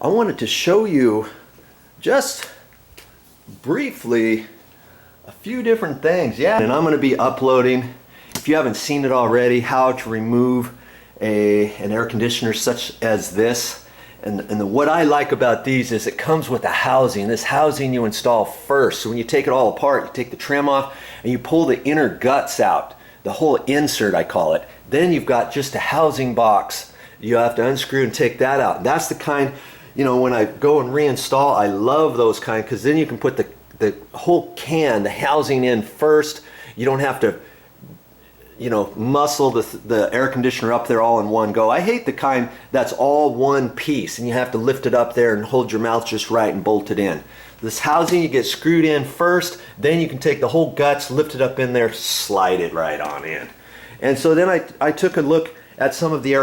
I wanted to show you just briefly a few different things. Yeah, and I'm going to be uploading, if you haven't seen it already, how to remove an air conditioner such as this. And what I like about these is it comes with a housing. This housing you install first. So when you take it all apart, you take the trim off and you pull the inner guts out, the whole insert I call it. Then you've got just a housing box. You have to unscrew and take that out. That's the kind, you know, when I go and reinstall, I love those kind, because then you can put the whole can, the housing in first. You don't have to, you know, muscle the air conditioner up there all in one go. I hate the kind that's all one piece and you have to lift it up there and hold your mouth just right and bolt it in. This housing, you get screwed in first, then you can take the whole guts, lift it up in there, slide it right on in. And so then I took a look at some of the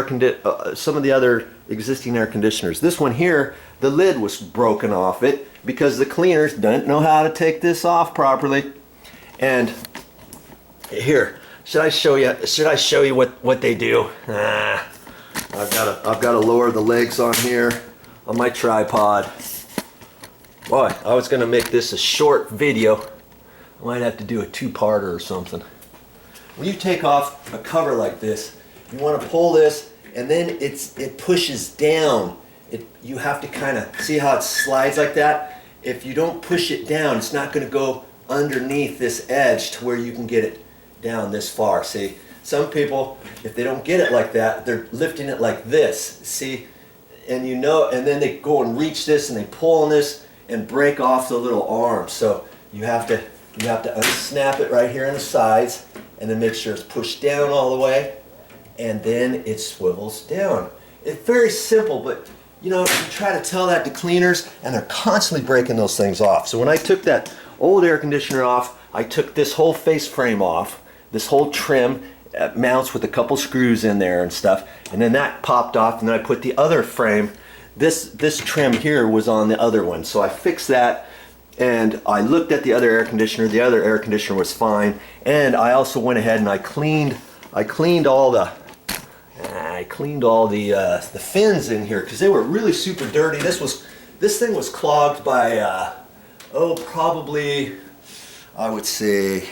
other existing air conditioners. This one here, the lid was broken off it because the cleaners don't know how to take this off properly. And here, should I show you what they do? I've got to lower the legs on here on my tripod. Boy, I was going to make this a short video. I might have to do a two-parter or something. When you take off a cover like this, you want to pull this, and then it pushes down. You have to kind of see how it slides like that. If you don't push it down, it's not going to go underneath this edge to where you can get it down this far. See, some people, if they don't get it like that, they're lifting it like this. See, and you know, and then they go and reach this and they pull on this and break off the little arm. So you have to unsnap it right here on the sides, and then make sure it's pushed down all the way, and then it swivels down. It's very simple, but you know, you try to tell that to cleaners and they're constantly breaking those things off. So when I took that old air conditioner off, I took this whole face frame off, this whole trim, mounts with a couple screws in there and stuff, and then that popped off, and then I put the other frame. This trim here was on the other one, so I fixed that, and I looked at the other air conditioner. The other air conditioner was fine, and I also went ahead and I cleaned all the fins in here because they were really super dirty. This thing was clogged by probably, I would say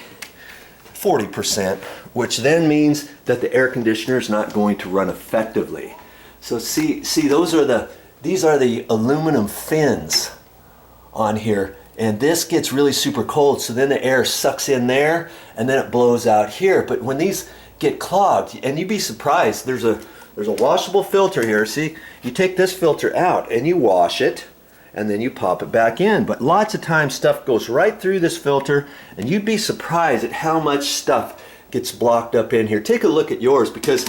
40%, which then means that the air conditioner is not going to run effectively. So see, these are the aluminum fins on here, and this gets really super cold, so then the air sucks in there and then it blows out here. But when these get clogged, and you'd be surprised, there's a washable filter here. See, you take this filter out and you wash it, and then you pop it back in. But lots of times stuff goes right through this filter, and you'd be surprised at how much stuff gets blocked up in here. Take a look at yours, because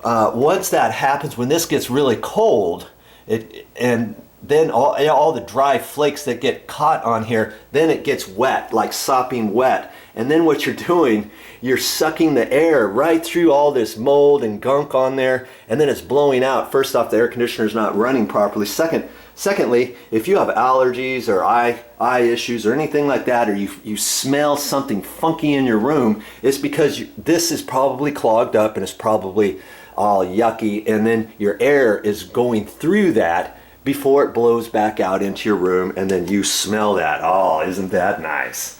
once that happens, when this gets really cold, and then all the dry flakes that get caught on here, then it gets wet, like sopping wet. And then what you're doing, you're sucking the air right through all this mold and gunk on there, and then it's blowing out. First off, the air conditioner is not running properly. Secondly, if you have allergies or eye issues or anything like that, or you smell something funky in your room, it's because this is probably clogged up and it's probably all yucky, and then your air is going through that before it blows back out into your room, and then you smell that. Oh, isn't that nice?